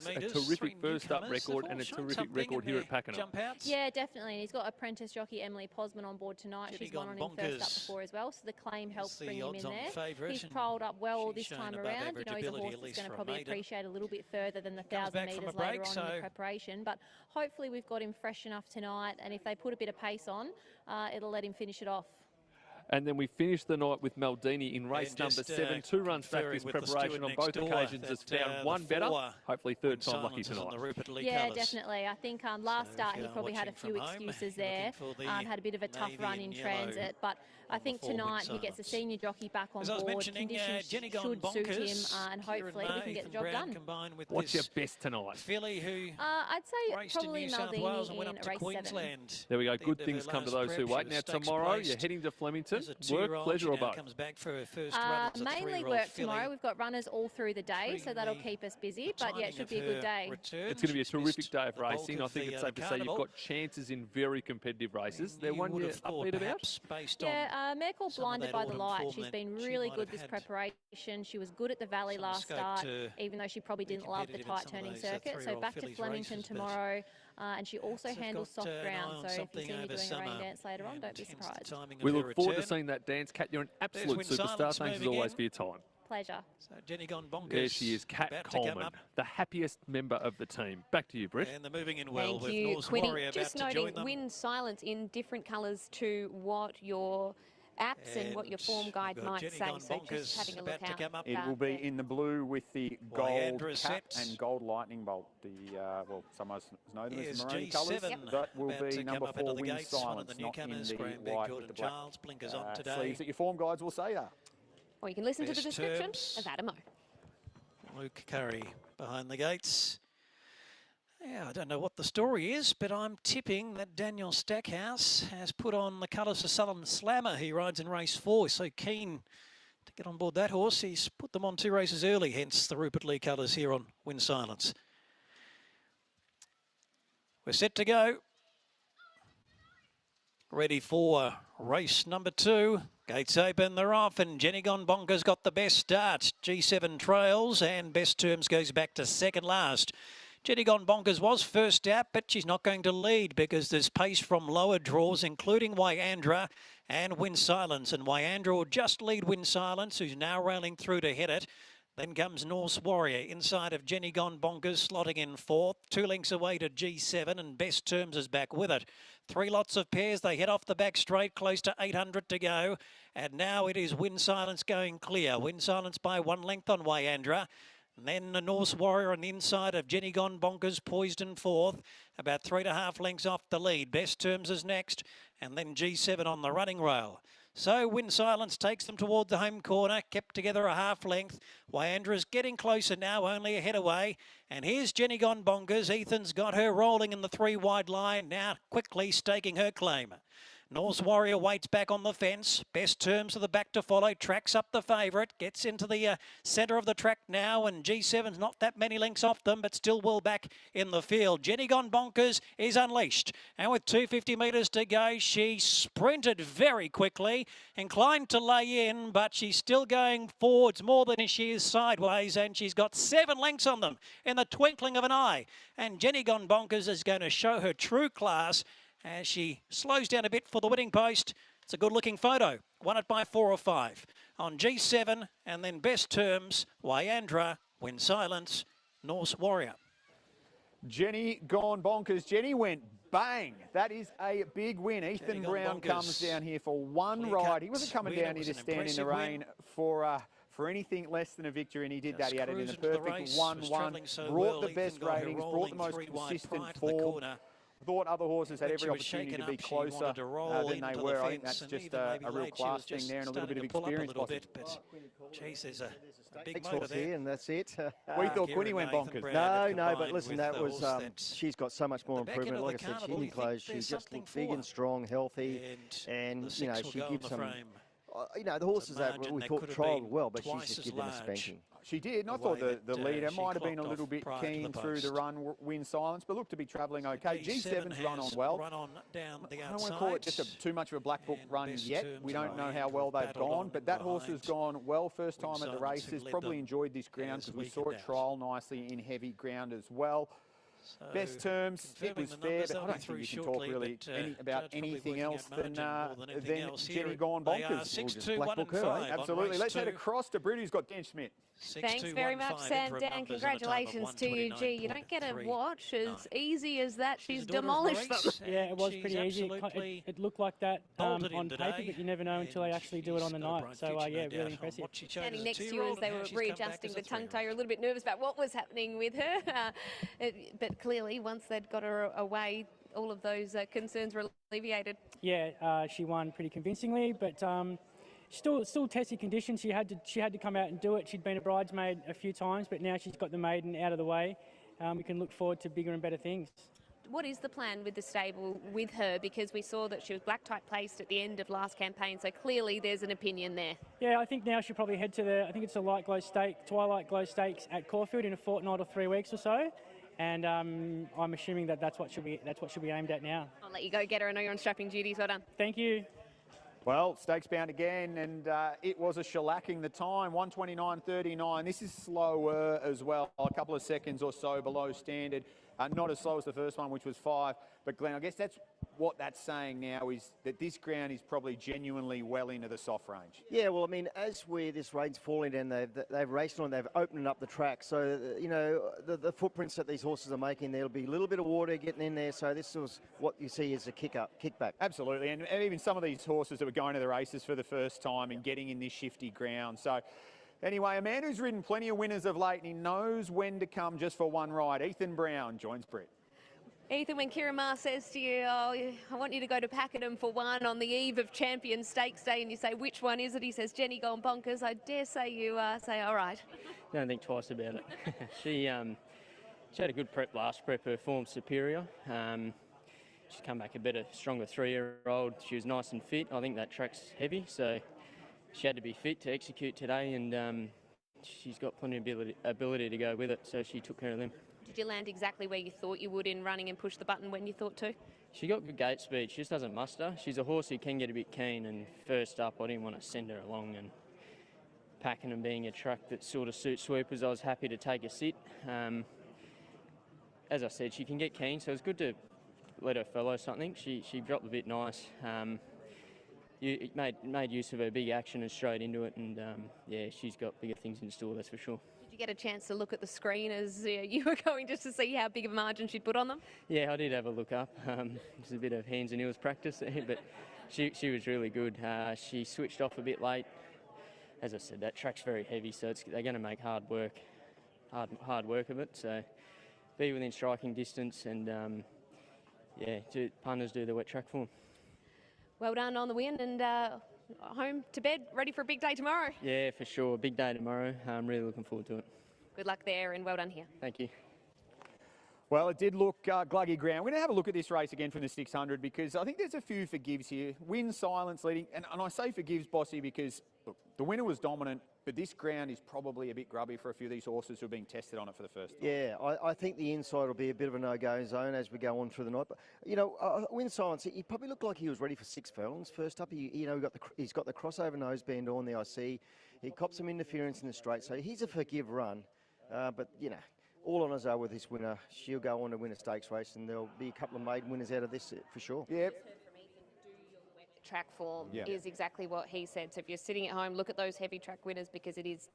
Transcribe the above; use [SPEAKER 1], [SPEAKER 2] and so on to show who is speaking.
[SPEAKER 1] A terrific first-up record and a terrific record here at Pakenham.
[SPEAKER 2] Yeah, definitely. And he's got apprentice jockey Emily Posman on board tonight. She's won on him first up before as well, so the claim helps bring him in there. He's trialled up well this time around. You know, he's a horse that's going to probably appreciate a little bit further than the 1,000 metres later on in the preparation. But hopefully we've got him fresh enough tonight, and if they put a bit of pace on, it'll let him finish it off.
[SPEAKER 1] And then we finished the night with Mdn-Sw in race number 7. 2 runs back this preparation on both occasions has found one better. Hopefully third time lucky tonight.
[SPEAKER 2] Yeah, definitely. I think last start he probably had a few excuses there. Had a bit of a tough run in transit. But I think tonight he gets a senior jockey back on board. Conditions should suit him, and hopefully he can get the job done.
[SPEAKER 1] What's your best tonight?
[SPEAKER 2] I'd say probably Maldini in race 7.
[SPEAKER 1] There we go. Good things come to those who wait. Now tomorrow you're heading to Flemington. Work, pleasure or both?
[SPEAKER 2] Mainly work tomorrow. We've got runners all through the day, so that'll keep us busy. But yeah, it should be a good day.
[SPEAKER 1] It's going to be a terrific day of racing. I think it's safe to say you've got chances in very competitive races. They're one you're upbeat about?
[SPEAKER 2] Yeah, Maher called Blinded by the Light. She's been really good this preparation. She was good at the Valley last start, even though she probably didn't love the tight turning circuit. So back to Flemington tomorrow. And she also handles soft ground, so if you see me doing a rain dance later on, don't be surprised.
[SPEAKER 1] We look forward to seeing that dance. Kat, you're an absolute superstar. Thanks as always for your time.
[SPEAKER 2] Pleasure.
[SPEAKER 3] So Jenni gone bonkers.
[SPEAKER 1] There she is, Kat Coleman, the happiest member of the team. Back to you, Britt.
[SPEAKER 3] And they're moving in well with
[SPEAKER 4] Thank you,
[SPEAKER 3] Warrior
[SPEAKER 4] Just
[SPEAKER 3] about to
[SPEAKER 4] noting
[SPEAKER 3] join them.
[SPEAKER 4] Win Silence in different colours to what your apps and what your form guide might say, so just having a look out.
[SPEAKER 5] It will be in the blue with the gold cap and gold lightning bolt. The well, some of us know them as the maroon colours. That will be number 4, Win Silence, not in the white with the black sleeves that your form guides will say that.
[SPEAKER 4] Or you can listen to the description of Adamo.
[SPEAKER 3] Luke Curry behind the gates. Yeah, I don't know what the story is, but I'm tipping that Daniel Stackhouse has put on the colours for Southern Slammer. He rides in race 4. He's so keen to get on board that horse. He's put them on 2 races early, hence the Rupert Lee colours here on Win Silence. We're set to go. Ready for race number 2. Gates open, they're off, and Jenni Gone Bonkers got the best start. G7 trails, and Best Terms goes back to second last. Jenni Gone Bonkers was first out, but she's not going to lead because there's pace from lower draws, including Wyandra and Win Silence. And Wyandra will just lead Win Silence, who's now railing through to hit it. Then comes Norse Warrior inside of Jenni Gone Bonkers, slotting in 4th. 2 lengths away to G7, and Best Terms is back with it. 3 lots of pairs. They head off the back straight, close to 800 to go. And now it is Win Silence going clear. Win Silence by 1 length on Wyandra. And then the Norse Warrior on the inside of Jenni Gone Bonkers, poised in 4th. About 3.5 lengths off the lead. Best Terms is next. And then G7 on the running rail. So Win Silence takes them toward the home corner, kept together a half length. Wyandra's getting closer now, only a head away. And here's Jenni Gone Bonkers. Ethan's got her rolling in the 3 wide line, now quickly staking her claim. Norse Warrior waits back on the fence. Best Terms of the back to follow. Tracks up the favourite. Gets into the centre of the track now. And G7's not that many lengths off them, but still well back in the field. Jenni Gone Bonkers is unleashed. And with 250 metres to go, she sprinted very quickly. Inclined to lay in, but she's still going forwards more than she is sideways. And she's got 7 lengths on them in the twinkling of an eye. And Jenni Gone Bonkers is going to show her true class as she slows down a bit for the winning post. It's a good-looking photo. Won it by 4 or 5. On G7, and then Best Terms, Wyandra, Win Silence, Norse Warrior.
[SPEAKER 5] Jenni Gone Bonkers. Jenni went bang. That is a big win. Ethan Brown comes down here for one ride. He wasn't coming down here to stand in the rain for anything less than a victory, and he did that. He had it in a perfect 1-1. Brought the best ratings, brought the most consistent form. Thought other horses had every opportunity to be closer than they were. I think that's just a real class thing there and a little bit of experience.
[SPEAKER 3] Geez, there's a big motor there.
[SPEAKER 6] Here, and that's it.
[SPEAKER 5] We thought Quinny went bonkers.
[SPEAKER 6] No, but listen, that was she's got so much more improvement. Like I said, she didn't close. She just looked big and strong, healthy, and you know she gives some You know, the horses that we thought trialled well, but she's just given a spanking.
[SPEAKER 5] She did, and I thought the leader might have been a little bit keen through the run, Win Silence, but looked to be travelling okay. G7's run on well. I don't want to call it just too much of a black book run yet. We don't know how well they've gone, but that horse has gone well first time at the races. Probably enjoyed this ground because we saw it trial nicely in heavy ground as well. So best terms, it was fair, but I don't think you can talk really about anything else than Jenni Gone Bonkers.
[SPEAKER 3] We'll just black book her,
[SPEAKER 5] absolutely. Let's head across to Brit, who's got Dan Schmidt.
[SPEAKER 4] Thanks very much, Sam. Dan, congratulations to you. Gee, you don't get a watch as easy as that. She's demolished them.
[SPEAKER 7] Yeah, it was pretty easy. It looked like that on paper, but you never know until they actually do it on the night. So, yeah, really impressive.
[SPEAKER 4] Standing next to you as they were readjusting the tongue tie, you're a little bit nervous about what was happening with her. But clearly, once they'd got her away, all of those concerns were alleviated.
[SPEAKER 7] Yeah, she won pretty convincingly, but still testy conditions. She had to come out and do it. She'd been a bridesmaid a few times, but now she's got the maiden out of the way. We can look forward to bigger and better things.
[SPEAKER 4] What is the plan with the stable with her? Because we saw that she was black type placed at the end of last campaign, so clearly there's an opinion there.
[SPEAKER 7] Yeah, I think now she'll probably head to I think it's a Twilight Glow Stakes at Caulfield in a fortnight or 3 weeks or so. And I'm assuming that's what she'll be aimed at now.
[SPEAKER 4] I'll let you go get her. I know you're on strapping duties. Well done.
[SPEAKER 7] Thank you.
[SPEAKER 5] Well, stakes bound again, and it was a shellacking. The time, 1:29.39. This is slower as well, a couple of seconds or so below standard. Not as slow as the first one, which was 5. But Glenn, I guess that's what that's saying now is that this ground is probably genuinely well into the soft range.
[SPEAKER 6] Yeah, well, I mean, as where this rain's falling down, they've raced on, they've opened up the track. So, you know, the footprints that these horses are making, there'll be a little bit of water getting in there. So this is what you see as a kickback.
[SPEAKER 5] Absolutely, and even some of these horses that were going to the races for the first time and getting in this shifty ground. So anyway, a man who's ridden plenty of winners of late and he knows when to come just for one ride. Ethan Brown joins Brit.
[SPEAKER 4] Ethan, when Ciaron Maher says to you, oh, I want you to go to Pakenham for one on the eve of Champion Stakes Day, and you say, which one is it? He says, Jenni Gone Bonkers. I dare say you say, all right.
[SPEAKER 8] Don't think twice about it. She had a good prep last prep. Her form's superior. She's come back a better, stronger 3-year-old. She was nice and fit. I think that track's heavy, so she had to be fit to execute today, and she's got plenty of ability to go with it, so she took care of them.
[SPEAKER 4] Did you land exactly where you thought you would in running and push the button when you thought to?
[SPEAKER 8] She got good gate speed. She just doesn't muster. She's a horse who can get a bit keen, and first up I didn't want to send her along, and Pakenham being a track that sort of suits sweepers, I was happy to take a sit. As I said, she can get keen, so it's good to let her follow something. She dropped a bit nice. Made use of her big action and straight into it, and yeah, she's got bigger things in store, that's for sure.
[SPEAKER 4] Did you get a chance to look at the screen as you were going just to see how big of a margin she'd put on them?
[SPEAKER 8] Yeah, I did have a look up. Just a bit of hands and heels practice there, but she was really good. She switched off a bit late. As I said, that track's very heavy, so they're going to make hard work of it. So be within striking distance, and yeah, punters do the wet track form.
[SPEAKER 4] Well done on the win, and home to bed, ready for a big day tomorrow.
[SPEAKER 8] Yeah, for sure. Big day tomorrow. I'm really looking forward to it.
[SPEAKER 4] Good luck there, and well done here.
[SPEAKER 8] Thank you.
[SPEAKER 5] Well, it did look gluggy ground. We're going to have a look at this race again from the 600 because I think there's a few forgives here. Win Silence leading, and I say forgives, Bossy, because look, the winner was dominant, but this ground is probably a bit grubby for a few of these horses who are being tested on it for the first time.
[SPEAKER 6] Yeah, I think the inside will be a bit of a no-go zone as we go on through the night. But, you know, Win Silence, he probably looked like he was ready for 6 furlongs first up. He's got the crossover noseband on there, I see. He copped some interference in the straight, so he's a forgive run. But, you know, all honours are with this winner. She'll go on to win a stakes race, and there'll be a couple of maiden winners out of this for sure.
[SPEAKER 5] Yep.
[SPEAKER 4] Track form is exactly what he said. So if you're sitting at home, look at those heavy track winners because it is